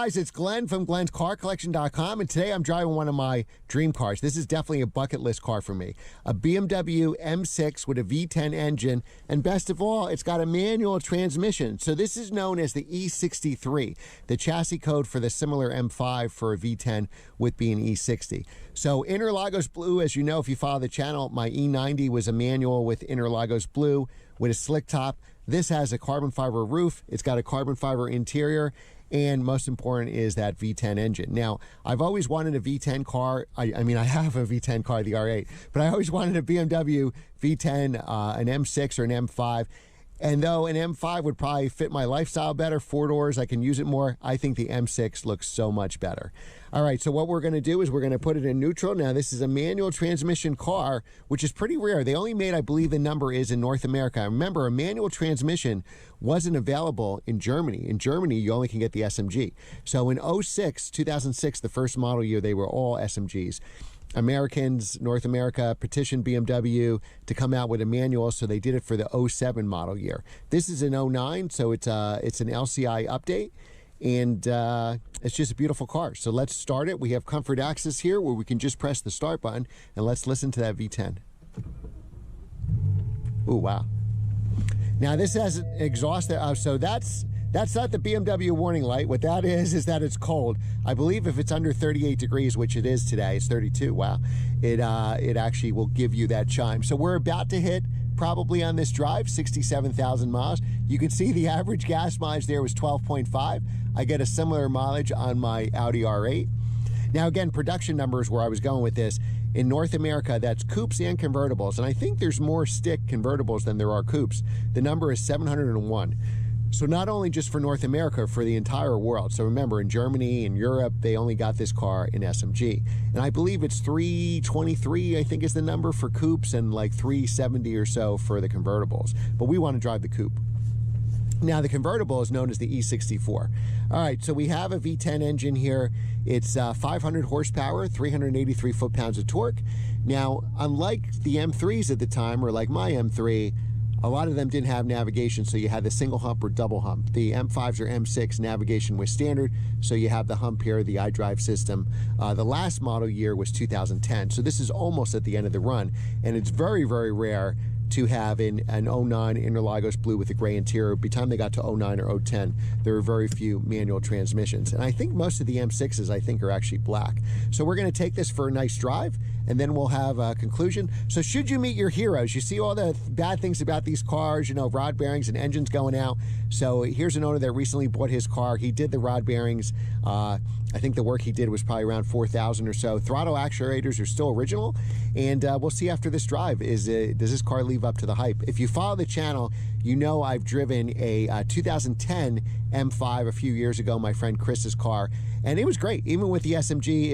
guys, it's Glenn from glenscarcollection.com, and today I'm driving one of my dream cars. This is definitely a bucket list car for me. A BMW M6 with a V10 engine, and best of all, it's got a manual transmission. So this is known as the E63, the chassis code for the similar M5 for a V10 with being E60. So Interlagos Blue, as you know if you follow the channel, my E90 was a manual with Interlagos Blue with a slick top. This has a carbon fiber roof, it's got a carbon fiber interior, and most important is that V10 engine. Now, I've always wanted a V10 car. I mean, I have a V10 car, the R8, but I always wanted a BMW V10, an M6 or an M5. And though an M5 would probably fit my lifestyle better, 4 doors, I can use it more, I think the M6 looks so much better. All right, so what we're gonna do is we're gonna put it in neutral. Now, this is a manual transmission car, which is pretty rare. They only made, I believe the number is in North America. Remember, a manual transmission wasn't available in Germany. In Germany, you only can get the SMG. So in 2006, the first model year, they were all SMGs. Americans, North America, petitioned BMW to come out with a manual, so they did it for the 07 model year. This is an 09, so it's an LCI update, and it's just a beautiful car. So let's start it. We have comfort access here where we can just press the start button, and let's listen to that V10. Ooh, wow. Now this has an exhaust, so that's not the BMW warning light. What that is that it's cold. I believe if it's under 38 degrees, which it is today, it's 32, wow, it actually will give you that chime. So we're about to hit, probably on this drive, 67,000 miles. You can see the average gas mileage there was 12.5. I get a similar mileage on my Audi R8. Now again, production numbers where I was going with this. In North America, that's coupes and convertibles. And I think there's more stick convertibles than there are coupes. The number is 701. So not only just for North America, for the entire world. So remember, in Germany and Europe, they only got this car in SMG. And I believe it's 323, I think is the number for coupes, and like 370 or so for the convertibles. But we want to drive the coupe. Now, the convertible is known as the E64. All right, so we have a V10 engine here. It's 500 horsepower, 383 foot-pounds of torque. Now, unlike the M3s at the time, or like my M3, a lot of them didn't have navigation, so you had the single hump or double hump. The M5s or M6 navigation was standard, so you have the hump here, the iDrive system. The last model year was 2010, so this is almost at the end of the run, and it's very, very rare to have an 09 Interlagos Blue with a gray interior. By the time they got to 09 or 010, there were very few manual transmissions. And I think most of the M6s, I think, are actually black. So we're gonna take this for a nice drive, and then we'll have a conclusion. So should you meet your heroes, you see all the bad things about these cars, you know, rod bearings and engines going out. So here's an owner that recently bought his car. He did the rod bearings. I think the work he did was probably around 4,000 or so. Throttle actuators are still original, and we'll see after this drive, does this car live up to the hype? If you follow the channel, you know I've driven a 2010 M5 a few years ago, my friend Chris's car, and it was great. Even with the SMG,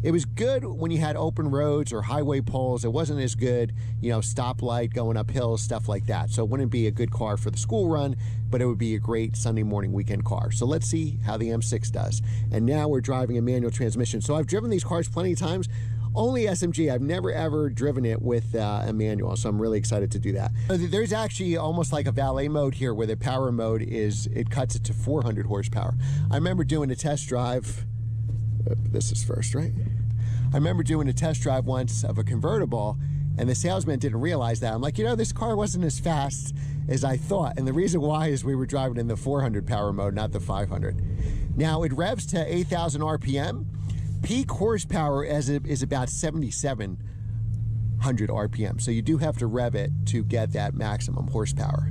it was good when you had open roads or highway poles. It wasn't as good, you know, stoplight, going up hills, stuff like that. So it wouldn't be a good car for the school run, but it would be a great Sunday morning weekend car. So let's see how the M6 does. And now we're driving a manual transmission. So I've driven these cars plenty of times. Only SMG. I've never ever driven it with a manual, so I'm really excited to do that. There's actually almost like a valet mode here where the power mode it cuts it to 400 horsepower. I remember doing a test drive. This is first, right? I remember doing a test drive once of a convertible, and the salesman didn't realize that. I'm like, you know, this car wasn't as fast as I thought, and the reason why is we were driving in the 400 power mode, not the 500. Now, it revs to 8,000 RPM. Peak horsepower is about 7,700 RPM. So you do have to rev it to get that maximum horsepower.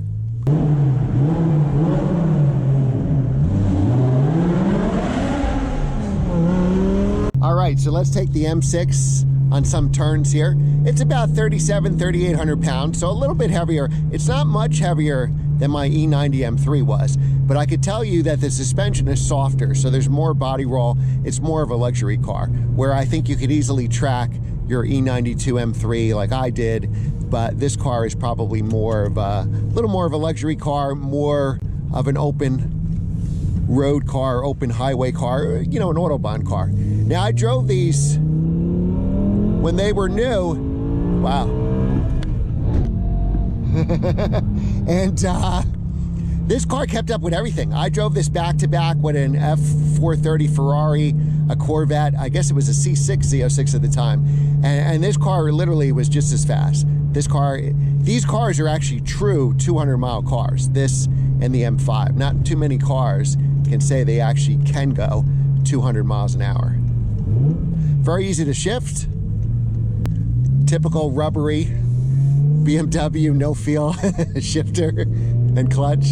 All right, so let's take the M6 on some turns here. It's about 3,800 pounds, so a little bit heavier. It's not much heavier than my E90 M3 was, but I could tell you that the suspension is softer, so there's more body roll. It's more of a luxury car, where I think you could easily track your E92 M3 like I did, but this car is probably more of a little more of a luxury car, more of an open road car, open highway car, you know, an Autobahn car. Now, I drove these when they were new. Wow. And This car kept up with everything. I drove this back-to-back with an F430 Ferrari, a Corvette. I guess it was a C6 Z06 at the time. And this car literally was just as fast. These cars are actually true 200-mile cars. This and the M5. Not too many cars can say they actually can go 200 miles an hour. Very easy to shift. Typical rubbery BMW no-feel shifter and clutch.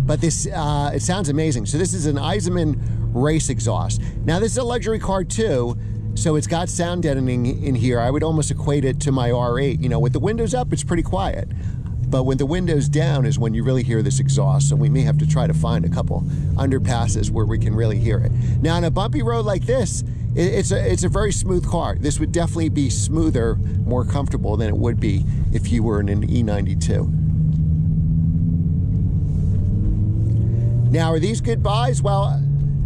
But this, it sounds amazing. So this is an Eisenman race exhaust. Now this is a luxury car too, so it's got sound deadening in here. I would almost equate it to my R8. You know, with the windows up, it's pretty quiet. But when the window's down is when you really hear this exhaust. So we may have to try to find a couple underpasses where we can really hear it. Now on a bumpy road like this, it's a very smooth car. This would definitely be smoother, more comfortable than it would be if you were in an E92. Now, are these good buys? Well,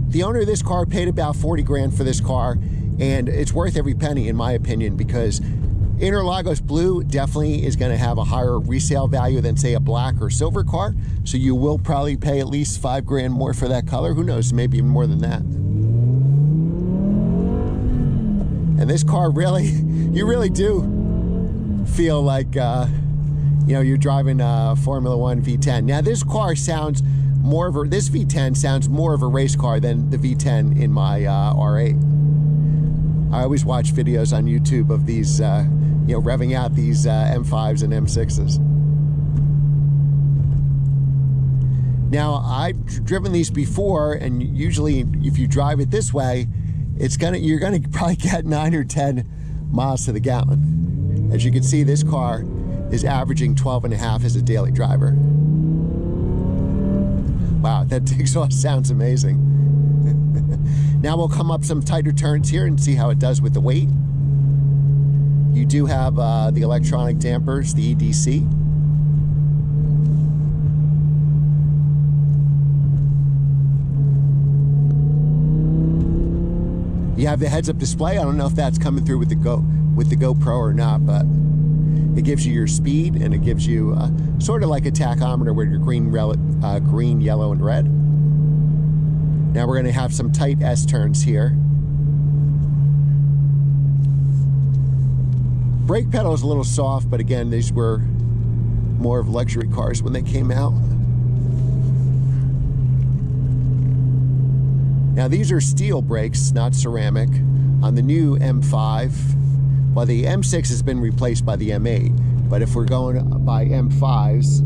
the owner of this car paid about 40 grand for this car, and it's worth every penny in my opinion, because Interlagos Blue definitely is going to have a higher resale value than, say, a black or silver car. So you will probably pay at least 5 grand more for that color. Who knows, maybe even more than that. And this car really, you really do feel like, you know, you're driving a Formula One V10. Now this car sounds more of a, this V10 sounds more of a race car than the V10 in my R8. I always watch videos on YouTube of these, you know, revving out these M5s and M6s. Now, I've driven these before, and usually if you drive it this way, you're gonna probably get 9 or 10 miles to the gallon. As you can see, this car is averaging 12.5 as a daily driver. Wow, that exhaust sounds amazing. Now we'll come up some tighter turns here and see how it does with the weight. You do have the electronic dampers, the EDC. You have the heads-up display. I don't know if that's coming through with the GoPro or not, but it gives you your speed, and it gives you sort of like a tachometer where your green, yellow, and red. Now we're going to have some tight S turns here. Brake pedal is a little soft, but again, these were more of luxury cars when they came out. Now these are steel brakes, not ceramic, on the new M5. Well, the M6 has been replaced by the M8, but if we're going by M5s,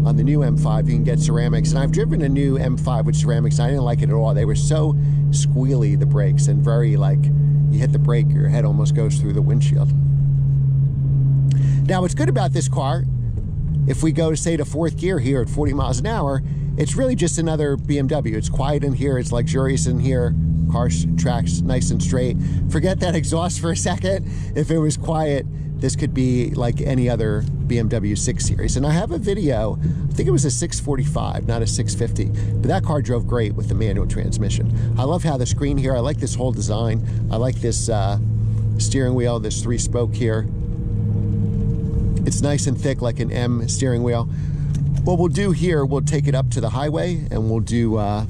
on the new M5 you can get ceramics. And I've driven a new M5 with ceramics, and I didn't like it at all. They were so squealy, the brakes, and very like, you hit the brake, your head almost goes through the windshield. Now what's good about this car, if we go to say to 4th gear here at 40 miles an hour, it's really just another BMW. It's quiet in here, it's luxurious in here, car tracks nice and straight. Forget that exhaust for a second. If it was quiet, this could be like any other BMW 6 Series. And I have a video, I think it was a 645, not a 650, but that car drove great with the manual transmission. I love how the screen here, I like this whole design. I like this steering wheel, this 3-spoke here. It's nice and thick like an M steering wheel. What we'll do here, we'll take it up to the highway, and we'll do a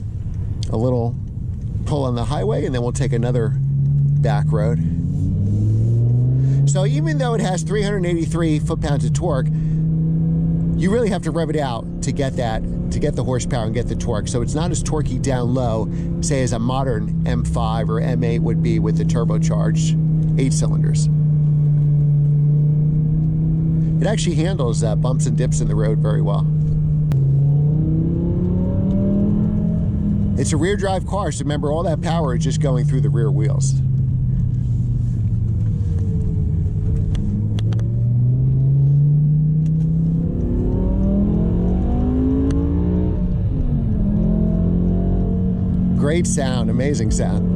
little pull on the highway, and then we'll take another back road. So even though it has 383 foot-pounds of torque, you really have to rev it out to get that, to get the horsepower and get the torque. So it's not as torquey down low, say as a modern M5 or M8 would be with the turbocharged 8 cylinders. It actually handles bumps and dips in the road very well. It's a rear drive car, so remember all that power is just going through the rear wheels. Great sound, amazing sound.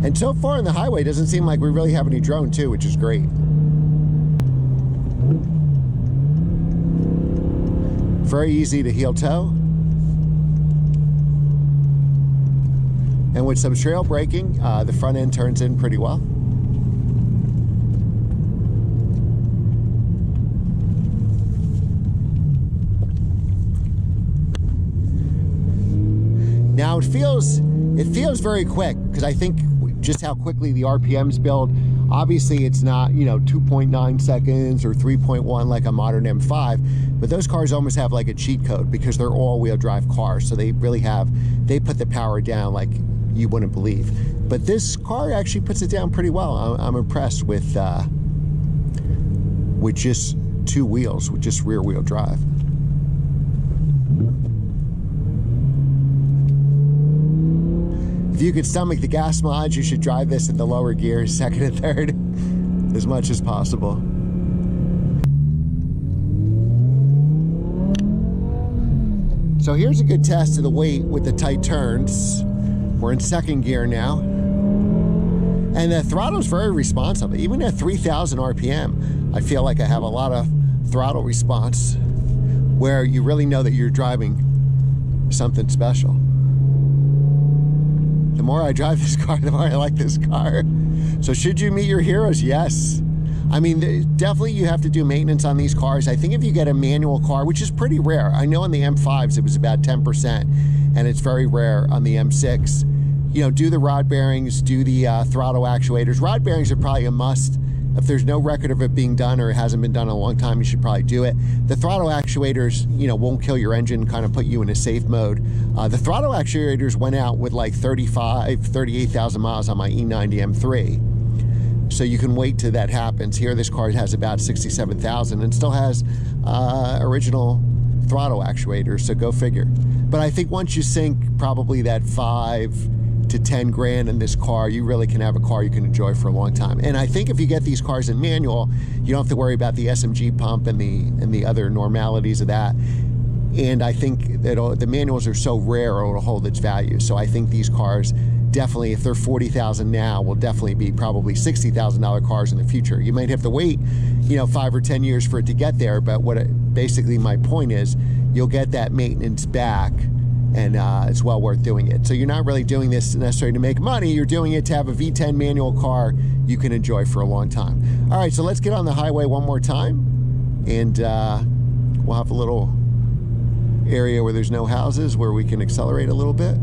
And so far on the highway, it doesn't seem like we really have any drone too, which is great. Very easy to heel toe. And with some trail braking, the front end turns in pretty well. Now it feels very quick, because I think just how quickly the RPMs build. Obviously it's not, you know, 2.9 seconds or 3.1 like a modern M5, but those cars almost have like a cheat code because they're all-wheel drive cars. So they really have, they put the power down like you wouldn't believe. But this car actually puts it down pretty well. I'm impressed with just two wheels, with just rear wheel drive. If you could stomach the gas mileage, you should drive this in the lower gears, second and third, as much as possible. So here's a good test of the weight with the tight turns. We're in second gear now. And the throttle's very responsive. Even at 3,000 RPM, I feel like I have a lot of throttle response where you really know that you're driving something special. The more I drive this car, the more I like this car. So should you meet your heroes? Yes. I mean, definitely you have to do maintenance on these cars. I think if you get a manual car, which is pretty rare. I know on the M5s it was about 10%, and it's very rare on the M6. You know, do the rod bearings, do the throttle actuators. Rod bearings are probably a must. If there's no record of it being done or it hasn't been done in a long time, you should probably do it. The throttle actuators, you know, won't kill your engine, kind of put you in a safe mode. The throttle actuators went out with like 38,000 miles on my E90 M3. So you can wait till that happens. Here, this car has about 67,000 and still has original throttle actuators, so go figure. But I think once you sink probably that 5 to 10 grand in this car, you really can have a car you can enjoy for a long time. And I think if you get these cars in manual, you don't have to worry about the SMG pump and the other normalities of that. And I think that the manuals are so rare, it'll hold its value. So I think these cars definitely, if they're 40,000 now, will definitely be probably $60,000 cars in the future. You might have to wait, you know, 5 or 10 years for it to get there, but basically my point is, you'll get that maintenance back, and it's well worth doing it. So you're not really doing this necessarily to make money, you're doing it to have a V10 manual car you can enjoy for a long time. All right, so let's get on the highway one more time, and we'll have a little area where there's no houses where we can accelerate a little bit.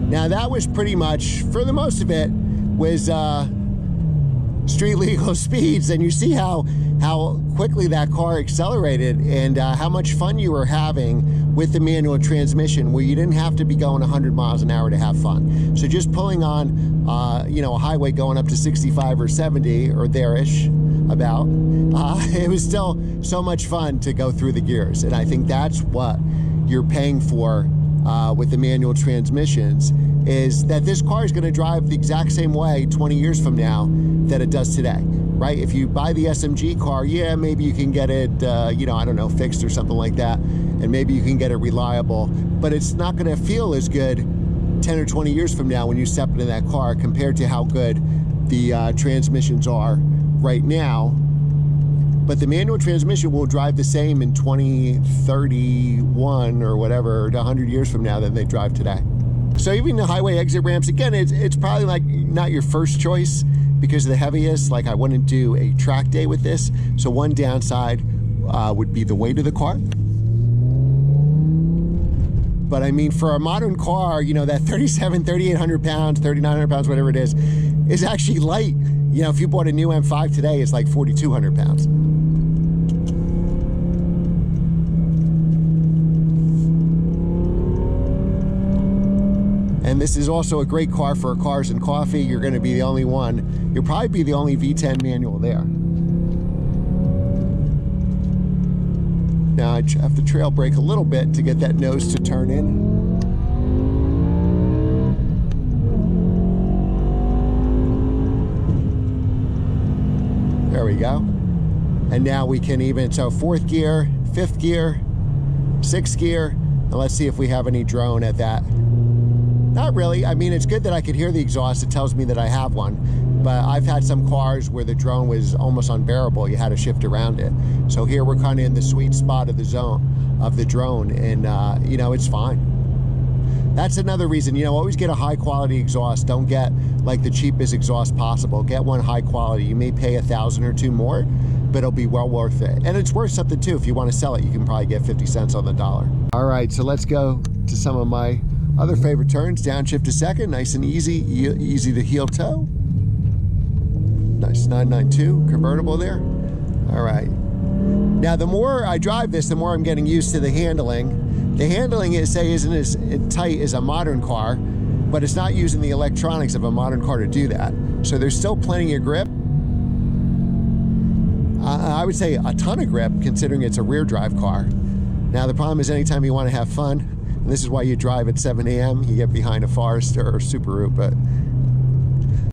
Now that was pretty much, for the most of it, was street legal speeds, and you see how quickly that car accelerated, and how much fun you were having with the manual transmission, where you didn't have to be going 100 miles an hour to have fun. So just pulling on, you know, a highway going up to 65 or 70 or there-ish about, it was still so much fun to go through the gears, and I think that's what you're paying for with the manual transmissions, is that this car is going to drive the exact same way 20 years from now that it does today, right? If you buy the SMG car, yeah, maybe you can get it, you know, I don't know, fixed or something like that, and maybe you can get it reliable, but it's not going to feel as good 10 or 20 years from now when you step into that car compared to how good the transmissions are right now. But the manual transmission will drive the same in 2031 or whatever, 100 years from now than they drive today. So even the highway exit ramps, again, it's probably like not your first choice because of the heaviest. Like, I wouldn't do a track day with this. So one downside would be the weight of the car. But I mean, for a modern car, you know, that 3,800 pounds, 3,900 pounds, whatever it is actually light. You know, if you bought a new M5 today, it's like 4,200 pounds. And this is also a great car for Cars and Coffee. You're going to be the only one. You'll probably be the only V10 manual there. Now I have to trail brake a little bit to get that nose to turn in. There we go. And now we can even, so 4th gear, 5th gear, 6th gear, And let's see if we have any drone at that. Not really. I mean, it's good that I could hear the exhaust. It tells me that I have one. But I've had some cars where the drone was almost unbearable. You had to shift around it. So here we're kind of in the sweet spot of the zone of the drone, and you know, it's fine. That's another reason, you know, always get a high quality exhaust. Don't get like the cheapest exhaust possible. Get one high quality. You may pay $1,000 or $2 more, but it'll be well worth it. And it's worth something too. If you want to sell it, you can probably get 50 cents on the dollar. All right, so let's go to some of my other favorite turns. Downshift to second, nice and easy, easy to heel toe. Nice 992 convertible there. All right. Now, the more I drive this, the more I'm getting used to the handling. The handling, isn't as tight as a modern car, but it's not using the electronics of a modern car to do that. So there's still plenty of grip. I would say a ton of grip, considering it's a rear drive car. Now, the problem is anytime you want to have fun, and this is why you drive at 7 a.m., you get behind a Forester or Subaru,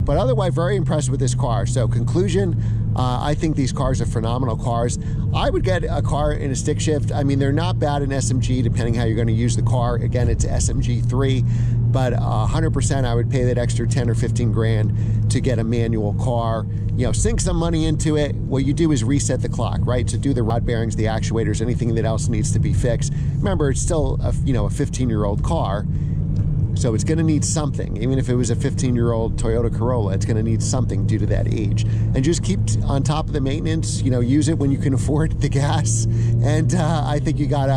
but otherwise, very impressed with this car. So conclusion, I think these cars are phenomenal cars. I would get a car in a stick shift. I mean, they're not bad in SMG, depending how you're going to use the car. Again, it's SMG 3, but 100% I would pay that extra 10 or 15 grand to get a manual car. You know, sink some money into it. What you do is reset the clock, right? To do the rod bearings, the actuators, anything that else needs to be fixed. Remember, it's still a 15-year-old car. So it's going to need something. Even if it was a 15-year-old Toyota Corolla, it's going to need something due to that age. And just keep on top of the maintenance, you know, use it when you can afford the gas. And I think you got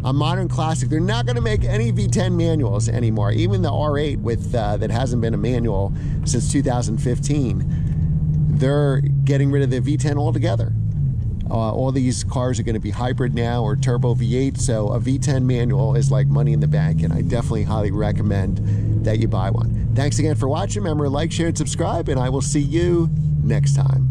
a modern classic. They're not going to make any V10 manuals anymore. Even the R8 with that hasn't been a manual since 2015. They're getting rid of the V10 altogether. All these cars are going to be hybrid now or turbo V8, so a V10 manual is like money in the bank, and I definitely highly recommend that you buy one. Thanks again for watching. Remember, like, share, and subscribe, and I will see you next time.